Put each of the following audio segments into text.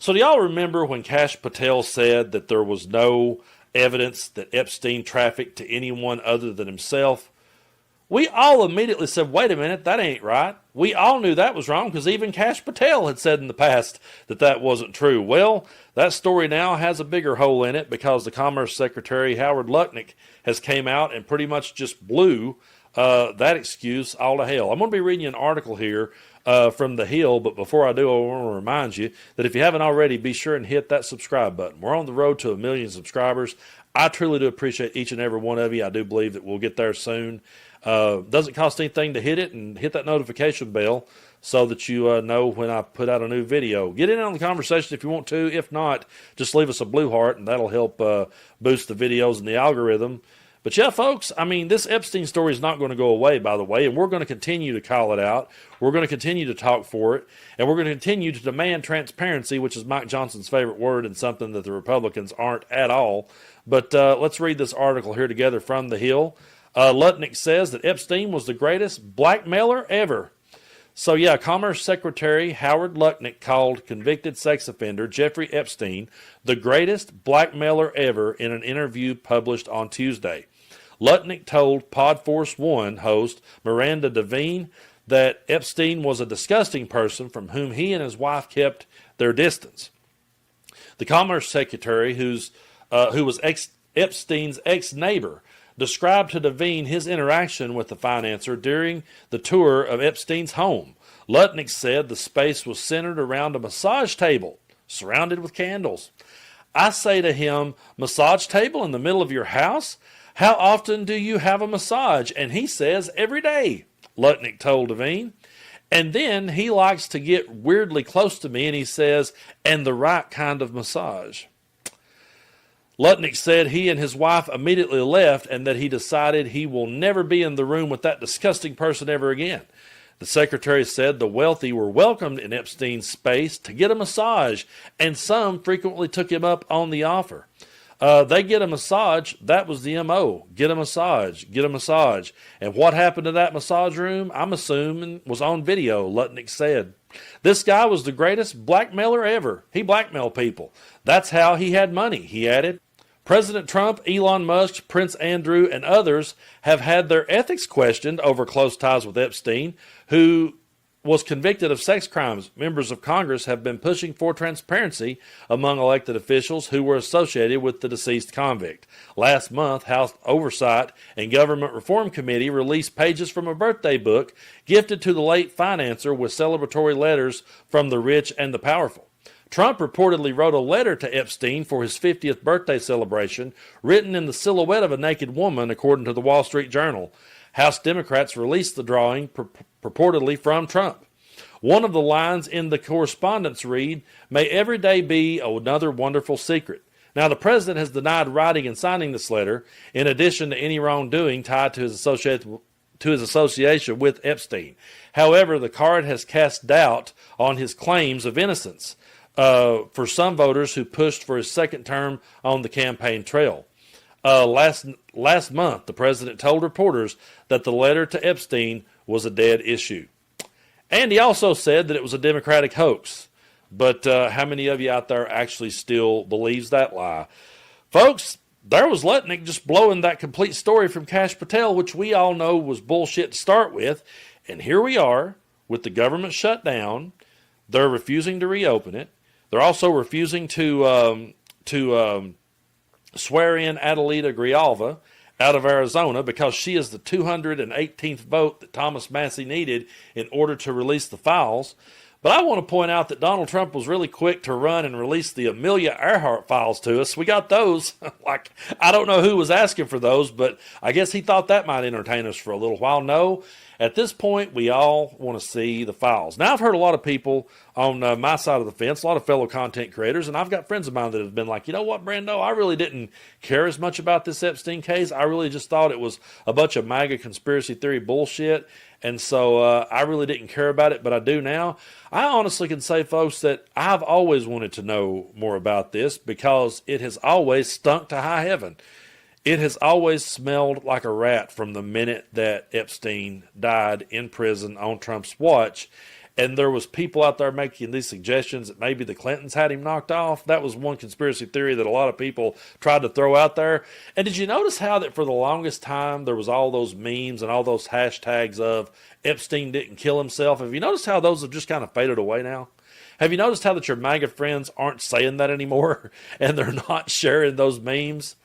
So do y'all remember when Kash Patel said that there was no evidence that Epstein trafficked to anyone other than himself? We all immediately said, wait a minute, that ain't right. We all knew that was wrong because even Kash Patel had said in the past that that wasn't true. Well, that story now has a bigger hole in it because the Commerce Secretary, Howard Lutnick, has came out and pretty much just blew that excuse all to hell. I'm going to be reading you an article here from The Hill, but before I do, I want to remind you that if you haven't already, be sure and hit that subscribe button. We're on the road to 1 million subscribers. I truly do appreciate each and every one of you. I do believe that we'll get there soon. Doesn't cost anything to hit it and hit that notification bell so that you know when I put out a new video. Get in on the conversation if you want to. If not, just leave us a blue heart and that'll help boost the videos and the algorithm. But yeah, folks, I mean, this Epstein story is not going to go away, by the way, and we're going to continue to call it out. We're going to continue to talk for it, and we're going to continue to demand transparency, which is Mike Johnson's favorite word and something that the Republicans aren't at all. But let's read this article here together from The Hill. Lutnick says that Epstein was the greatest blackmailer ever. So yeah, Commerce Secretary Howard Lutnick called convicted sex offender Jeffrey Epstein the greatest blackmailer ever in an interview published on Tuesday. Lutnick told Podforce One host Miranda Devine that Epstein was a disgusting person from whom he and his wife kept their distance. The Commerce Secretary, who was Epstein's ex-neighbor, described to Devine his interaction with the financier during the tour of Epstein's home. Lutnick said the space was centered around a massage table, surrounded with candles. I say to him, massage table in the middle of your house? How often do you have a massage? And he says, every day, Lutnick told Devine. And then he likes to get weirdly close to me and he says, and the right kind of massage. Lutnick said he and his wife immediately left and that he decided he will never be in the room with that disgusting person ever again. The secretary said the wealthy were welcomed in Epstein's space to get a massage, and some frequently took him up on the offer. They get a massage. That was the M.O. Get a massage. Get a massage. And what happened to that massage room, I'm assuming, was on video, Lutnick said. This guy was the greatest blackmailer ever. He blackmailed people. That's how he had money, he added. President Trump, Elon Musk, Prince Andrew, and others have had their ethics questioned over close ties with Epstein, who was convicted of sex crimes. Members of Congress have been pushing for transparency among elected officials who were associated with the deceased convict. Last month, House Oversight and Government Reform Committee released pages from a birthday book gifted to the late financier with celebratory letters from the rich and the powerful. Trump reportedly wrote a letter to Epstein for his 50th birthday celebration, written in the silhouette of a naked woman, according to the Wall Street Journal. House Democrats released the drawing purportedly from Trump. One of the lines in the correspondence read, "May every day be another wonderful secret." Now, the president has denied writing and signing this letter, in addition to any wrongdoing tied to his association with Epstein. However, the card has cast doubt on his claims of innocence for some voters who pushed for his second term on the campaign trail. Last month, the president told reporters that the letter to Epstein was a dead issue. And he also said that it was a Democratic hoax. But how many of you out there actually still believes that lie? Folks, there was Lutnick just blowing that complete story from Kash Patel, which we all know was bullshit to start with. And here we are with the government shut down. They're refusing to reopen it. They're also refusing to swear in Adelita Grijalva out of Arizona because she is the 218th vote that Thomas Massie needed in order to release the files. But I want to point out that Donald Trump was really quick to run and release the Amelia Earhart files to us. We got those. I don't know who was asking for those, but I guess he thought that might entertain us for a little while. No, at this point, we all want to see the files. Now, I've heard a lot of people on my side of the fence, a lot of fellow content creators, and I've got friends of mine that have been like, you know what, Brando, I really didn't care as much about this Epstein case. I really just thought it was a bunch of MAGA conspiracy theory bullshit. And so I really didn't care about it, but I do now. I honestly can say, folks, that I've always wanted to know more about this because it has always stunk to high heaven. It has always smelled like a rat from the minute that Epstein died in prison on Trump's watch. and there was people out there making these suggestions that maybe the Clintons had him knocked off. That was one conspiracy theory that a lot of people tried to throw out there. And did you notice how that for the longest time there was all those memes and all those hashtags of Epstein didn't kill himself? Have you noticed how those have just kind of faded away now? Have you noticed how that your MAGA friends aren't saying that anymore and they're not sharing those memes?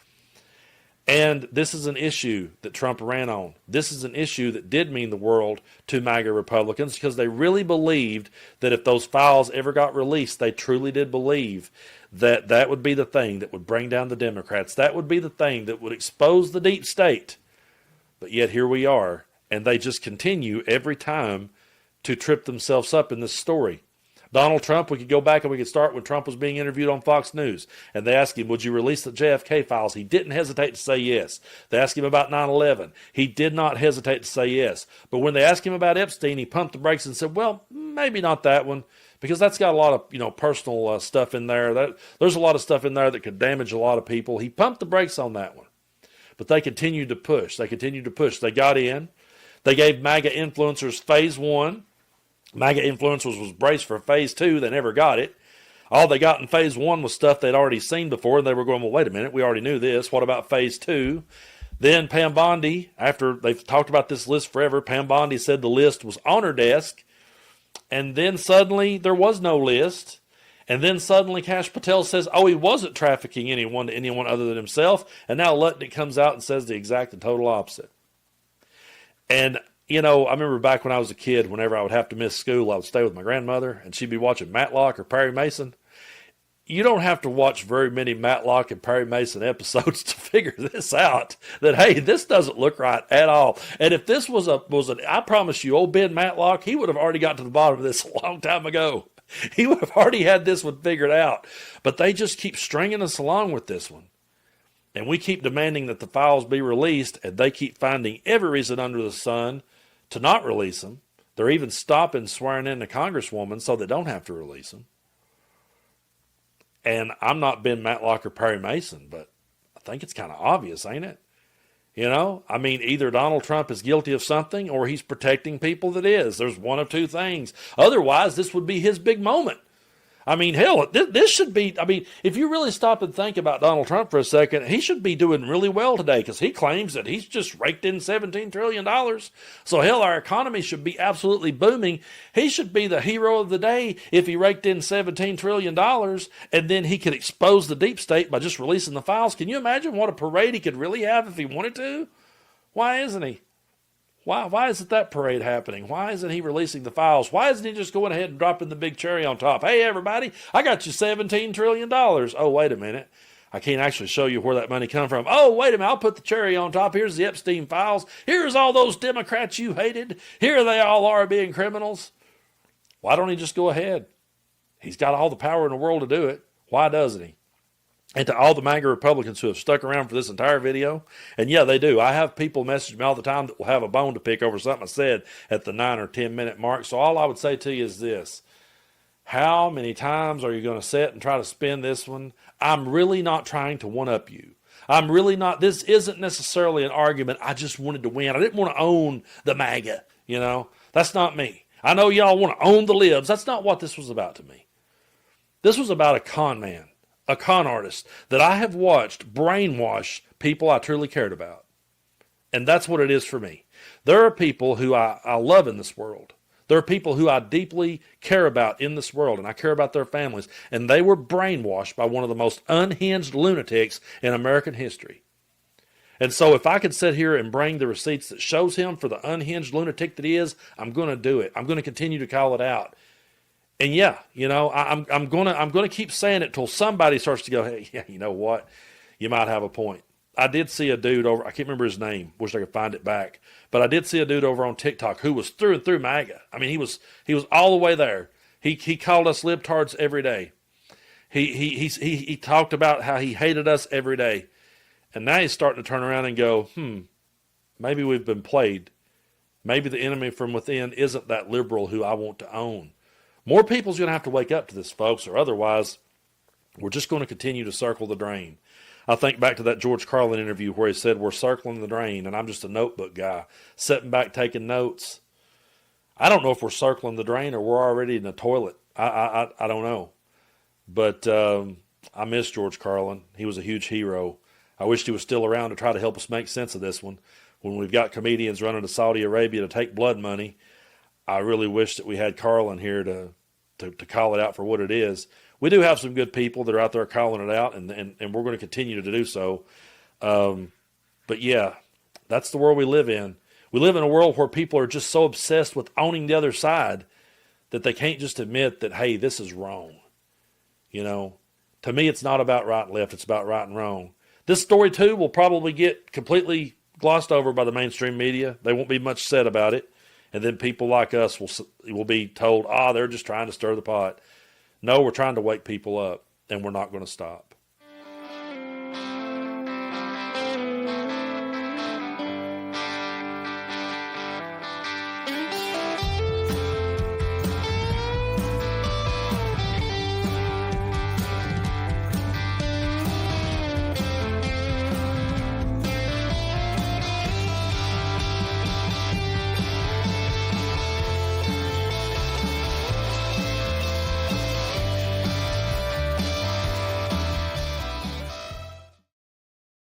And this is an issue that Trump ran on. This is an issue that did mean the world to MAGA Republicans because they really believed that if those files ever got released, they truly did believe that that would be the thing that would bring down the Democrats. That would be the thing that would expose the deep state. But yet here we are, and they just continue every time to trip themselves up in this story. Donald Trump, we could go back and we could start when Trump was being interviewed on Fox News. And they asked him, would you release the JFK files? He didn't hesitate to say yes. They asked him about 9/11. He did not hesitate to say yes. But when they asked him about Epstein, he pumped the brakes and said, well, maybe not that one, because that's got a lot of personal stuff in there. There's a lot of stuff in there that could damage a lot of people. He pumped the brakes on that one. But they continued to push. They got in. They gave MAGA influencers phase 1. MAGA influencers was braced for phase 2. They never got it. All they got in phase 1 was stuff they'd already seen before, and they were going, well, wait a minute, we already knew this. What about phase 2? Then Pam Bondi, after they've talked about this list forever, Pam Bondi said the list was on her desk, and then suddenly there was no list. And then suddenly Kash Patel says, oh, he wasn't trafficking anyone to anyone other than himself. And now Lutnick comes out and says the exact and total opposite. And I remember back when I was a kid, whenever I would have to miss school, I would stay with my grandmother, and she'd be watching Matlock or Perry Mason. You don't have to watch very many Matlock and Perry Mason episodes to figure this out, that, hey, this doesn't look right at all. And if this was I promise you, old Ben Matlock, he would have already got to the bottom of this a long time ago. He would have already had this one figured out. But they just keep stringing us along with this one. And we keep demanding that the files be released, and they keep finding every reason under the sun to not release them. They're even stopping swearing in the Congresswoman so they don't have to release them. And I'm not Ben Matlock or Perry Mason, but I think it's kind of obvious, ain't it? Either Donald Trump is guilty of something or he's protecting people that is. There's one of two things. Otherwise, this would be his big moment. Hell, this should be, if you really stop and think about Donald Trump for a second, he should be doing really well today because he claims that he's just raked in $17 trillion. So, hell, our economy should be absolutely booming. He should be the hero of the day if he raked in $17 trillion, and then he could expose the deep state by just releasing the files. Can you imagine what a parade he could really have if he wanted to? Why isn't he? Why isn't that parade happening? Why isn't he releasing the files? Why isn't he just going ahead and dropping the big cherry on top? Hey, everybody, I got you $17 trillion. Oh, wait a minute. I can't actually show you where that money come from. Oh, wait a minute. I'll put the cherry on top. Here's the Epstein files. Here's all those Democrats you hated. Here they all are being criminals. Why don't he just go ahead? He's got all the power in the world to do it. Why doesn't he? And to all the MAGA Republicans who have stuck around for this entire video, and yeah, they do. I have people message me all the time that will have a bone to pick over something I said at the 9 or 10 minute mark. So all I would say to you is this. How many times are you going to sit and try to spin this one? I'm really not trying to one-up you. I'm really not. This isn't necessarily an argument. I just wanted to win. I didn't want to own the MAGA, That's not me. I know y'all want to own the libs. That's not what this was about to me. This was about a con man. A con artist that I have watched brainwash people I truly cared about. And that's what it is for me. There are people who I love in this world. There are people who I deeply care about in this world, and I care about their families. And they were brainwashed by one of the most unhinged lunatics in American history. And so if I could sit here and bring the receipts that shows him for the unhinged lunatic that he is, I'm going to do it. I'm going to continue to call it out. And yeah, I'm gonna keep saying it till somebody starts to go, hey, yeah, you know what? You might have a point. I did see a dude over, I can't remember his name, wish I could find it back, but I did see a dude over on TikTok who was through and through MAGA. He was all the way there. He called us libtards every day. He talked about how he hated us every day. And now he's starting to turn around and go, maybe we've been played. Maybe the enemy from within isn't that liberal who I want to own. More people's going to have to wake up to this, folks, or otherwise we're just going to continue to circle the drain. I think back to that George Carlin interview where he said, we're circling the drain, and I'm just a notebook guy, sitting back taking notes. I don't know if we're circling the drain or we're already in the toilet. I don't know. But I miss George Carlin. He was a huge hero. I wished he was still around to try to help us make sense of this one. When we've got comedians running to Saudi Arabia to take blood money, I really wish that we had Carlin here to call it out for what it is. We do have some good people that are out there calling it out, and we're going to continue to do so. But yeah, that's the world we live in. We live in a world where people are just so obsessed with owning the other side that they can't just admit that, hey, this is wrong. You know, to me, it's not about right and left. It's about right and wrong. This story, too, will probably get completely glossed over by the mainstream media. There won't be much said about it. And then people like us will be told, they're just trying to stir the pot. No, we're trying to wake people up, and we're not going to stop.